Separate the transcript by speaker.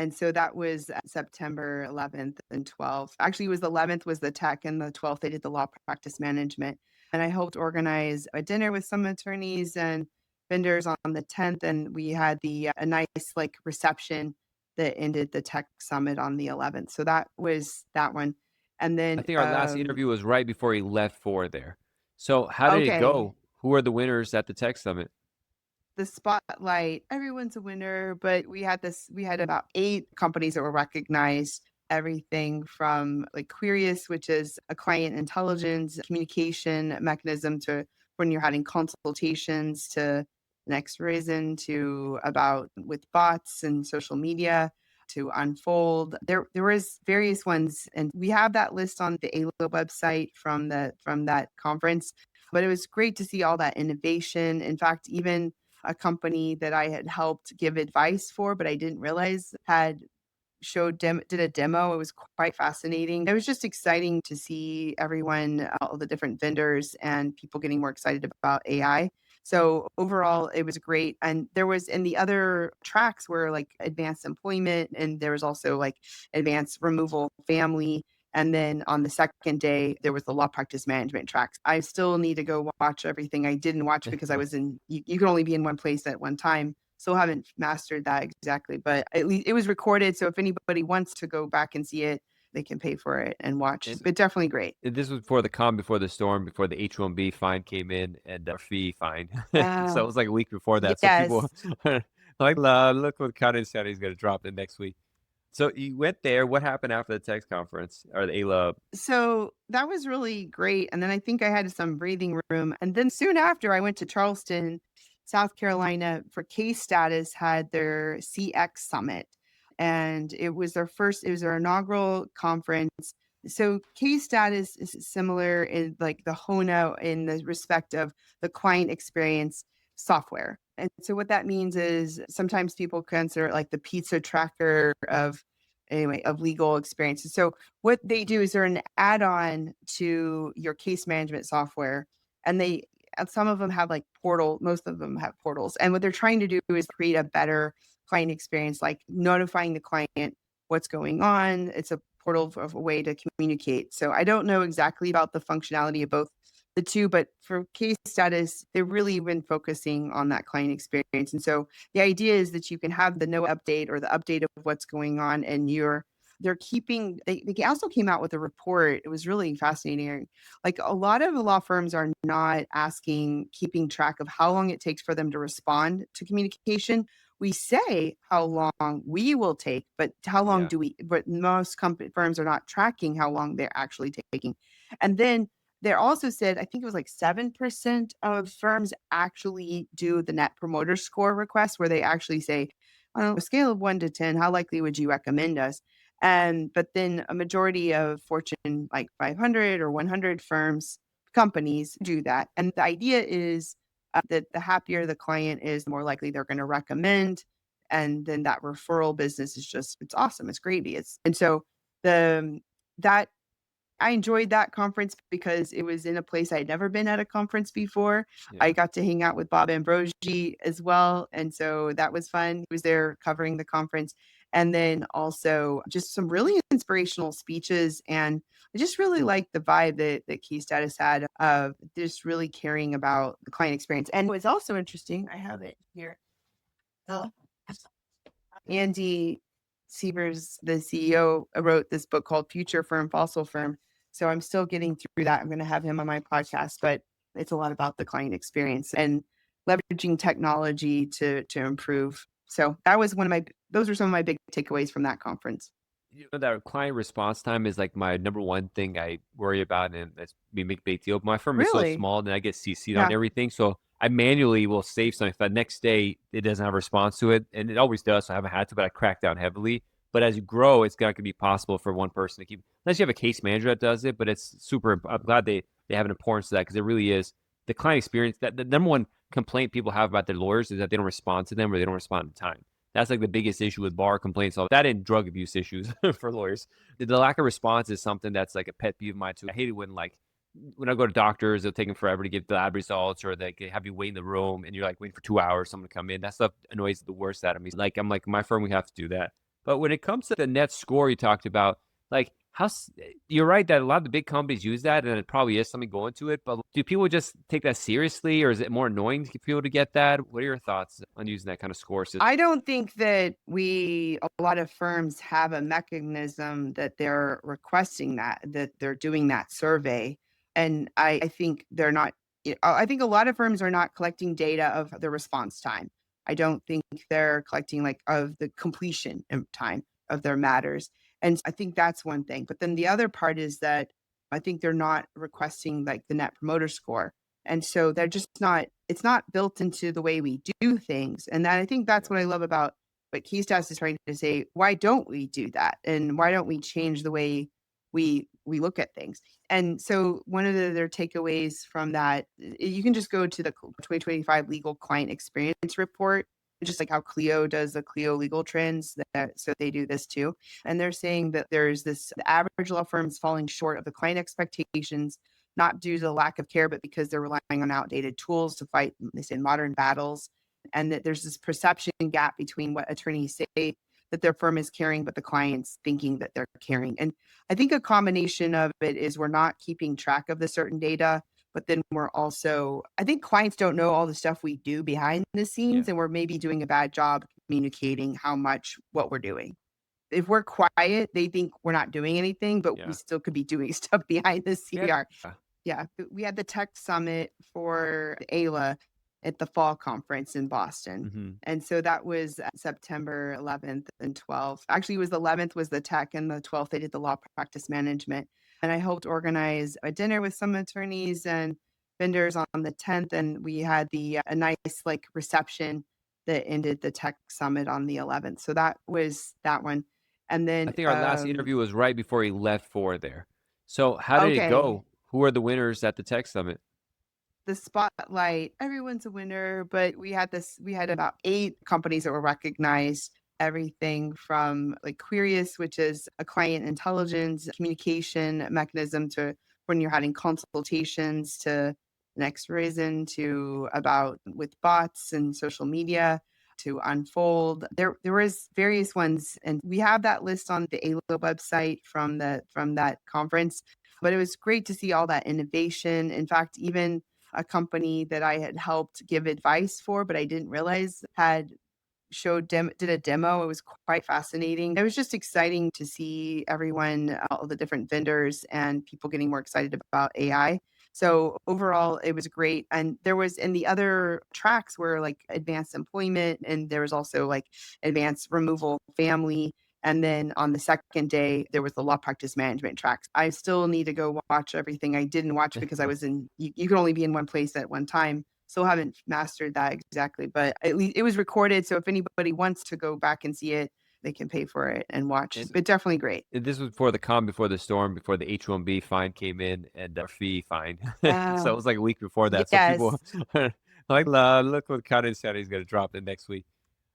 Speaker 1: And so that was September 11th and 12th. Actually, it was the 11th was the tech and the 12th they did the law practice management. And I helped organize a dinner with some attorneys and vendors on the 10th, and we had a nice like reception that ended the tech summit on the 11th. So that was that one. And
Speaker 2: I
Speaker 1: then
Speaker 2: think our last interview was right before he left for there. So how did it
Speaker 1: okay,
Speaker 2: go? Who are the winners at the tech summit?
Speaker 1: the spotlight, everyone's a winner, but we had about 8 companies that were recognized, everything from like Querius, which is a client intelligence communication mechanism to when you're having consultations, to Next Risen, to about with bots and social media, to Unfold. There was various ones, and we have that list on the ALO website from that conference. But it was great to see all that innovation. In fact, even a company that I had helped give advice for, but I didn't realize had did a demo. It was quite fascinating. It was just exciting to see everyone, all the different vendors and people getting more excited about AI. So overall, it was great. And there was in the other tracks were like advanced employment, and there was also like advanced removal family. And then on the second day, there was the law practice management tracks. I still need to go watch everything. I didn't watch because I was you can only be in one place at one time. Still haven't mastered that exactly, but at least it was recorded. So if anybody wants to go back and see it, they can pay for it and watch.
Speaker 2: And
Speaker 1: But definitely great.
Speaker 2: this was before the calm before the storm, before the H-1B fine came in and our fee fine. So it
Speaker 1: Uh,
Speaker 2: was like a week before that. So people
Speaker 1: yes.
Speaker 2: are like, "La, look what Connie said he's going to drop it next week." So you went there. What happened after the tech conference or the A-Lab?
Speaker 1: So that was really great. And then I think I had some breathing room. And then soon after, I went to Charleston, South Carolina for Case Status had their CX Summit. And it was their inaugural conference. So Case Status is similar in like the HONA in the respect of the client experience software. And so what that means is sometimes people consider it like the pizza tracker of legal experiences. So what they do is they're an add-on to your case management software, and some of them have like most of them have portals. And what they're trying to do is create a better client experience, like notifying the client what's going on. It's a portal of a way to communicate. So I don't know exactly about the functionality of both the two, but for case status, they've really been focusing on that client experience. And so the idea is that you can have the no update or the update of what's going on, and they also came out with a report. It was really fascinating. Like a lot of the law firms are not keeping track of how long it takes for them to respond to communication. We say how long we will take, but how long
Speaker 2: Yeah.
Speaker 1: do but most firms are not tracking how long they're actually taking. And then they also said, I think it was like 7% of firms actually do the net promoter score request where they actually say, on a scale of 1 to 10, how likely would you recommend us? And but then a majority of Fortune like 500 or 100 companies do that. And the idea is that the happier the client is, the more likely they're going to recommend. And then that referral business it's awesome. It's gravy. And so the, that I enjoyed that conference because it was in a place I'd never been at a conference before. I
Speaker 2: Yeah.
Speaker 1: got to hang out with Bob Ambrogi as well, and so that was fun. He was there covering the conference, and then also just some really inspirational speeches, and I just really liked the vibe that Key Status had of just really caring about the client experience. And it was also interesting, I have it here. Oh. Andy Sievers, the CEO, wrote this book called Future Firm, Fossil Firm. So I'm still getting through that. I'm going to have him on my podcast, but it's a lot about the client experience and leveraging technology to improve. So those are some of my big takeaways from that conference.
Speaker 2: You know, that client response time is like my number one thing I worry about, and that's we make a big deal. My firm is so
Speaker 1: Really?
Speaker 2: small, and I get CC'd on
Speaker 1: Yeah.
Speaker 2: everything, so I manually will save something. If the next day it doesn't have a response to it, and it always does, so I haven't had to, but I crack down heavily. But as you grow, it's not going to be possible for one person to keep, unless you have a case manager that does it. But it's super. I'm glad they have an importance to that because it really is the client experience. That the number one complaint people have about their lawyers is that they don't respond to them or they don't respond in time. That's like the biggest issue with bar complaints. All that and drug abuse issues for lawyers. The lack of response is something that's like a pet peeve of mine too. I hate it when I go to doctors, it'll take them forever to give the lab results, or they have you wait in the room and you're like waiting for 2 hours, someone to come in. That stuff annoys the worst out of me. Like I'm like, my firm, we have to do that. But when it comes to the net score you talked about, like you're right that a lot of the big companies use that, and it probably is something going to it. But do people just take that seriously, or is it more annoying to people to get that? What are your thoughts on using that kind of score system?
Speaker 1: I don't think that a lot of firms have a mechanism that they're requesting that they're doing that survey. And I think they're not, I think a lot of firms are not collecting data of the response time. I don't think they're collecting like of the completion of time of their matters. And I think that's one thing. But then the other part is that I think they're not requesting like the net promoter score. And so they're just not, it's not built into the way we do things. And that, I think that's
Speaker 2: Yeah.
Speaker 1: what I love about what Keystas is trying to say. Why don't we do that? And why don't we change the way we look at things? And so one of their takeaways from that, you can just go to the 2025 legal client experience report, just like how Clio does the Clio legal trends. So they do this too. And they're saying that there's this the average law firm is falling short of the client expectations, not due to the lack of care, but because they're relying on outdated tools to fight, they say, modern battles. And that there's this perception gap between what attorneys say that their firm is caring, but the clients thinking that they're caring. And I think a combination of it is we're not keeping track of the certain data, but then we're also, I think clients don't know all the stuff we do behind the
Speaker 2: Yeah.
Speaker 1: scenes, and we're maybe doing a bad job communicating how much what we're doing. If we're quiet, they think we're not doing anything, but we
Speaker 2: Yeah.
Speaker 1: still could be doing stuff behind the
Speaker 2: We
Speaker 1: scenes. We
Speaker 2: had
Speaker 1: are. Yeah, we had the tech summit for ALA at the fall conference in Boston.
Speaker 2: hmm
Speaker 1: And so that was September 11th and 12th. Actually, it was the 11th was the tech and the 12th they did the law practice management. And I helped organize a dinner with some attorneys and vendors on the 10th, and we had a nice like reception that ended the tech summit on the 11th. So that was that one. And
Speaker 2: I
Speaker 1: then
Speaker 2: think our last interview was right before he left for there. So how did it
Speaker 1: okay,
Speaker 2: go? Who are the winners at the tech summit?
Speaker 1: the spotlight, everyone's a winner, but we had about 8 companies that were recognized, everything from like Querius, which is a client intelligence communication mechanism to when you're having consultations, to Next Risen, to about with bots and social media, to Unfold. There was various ones, and we have that list on the ALO website from that conference. But it was great to see all that innovation. In fact, even a company that I had helped give advice for, but I didn't realize had did a demo. It was quite fascinating. It was just exciting to see everyone, all the different vendors and people getting more excited about AI. So overall, it was great. And there was in the other tracks were like advanced employment, and there was also like advanced removal family. And then on the second day, there was the law practice management tracks. I still need to go watch everything. I didn't watch because I was you can only be in one place at one time. Still haven't mastered that exactly, but at least it was recorded. So if anybody wants to go back and see it, they can pay for it and watch.
Speaker 2: And
Speaker 1: But definitely great.
Speaker 2: this was before the calm before the storm, before the H-1B fine came in and our fee fine. So
Speaker 1: Uh,
Speaker 2: it was like a week before that. So
Speaker 1: yes.
Speaker 2: people are like, look what kind of insanity is going to drop in next week.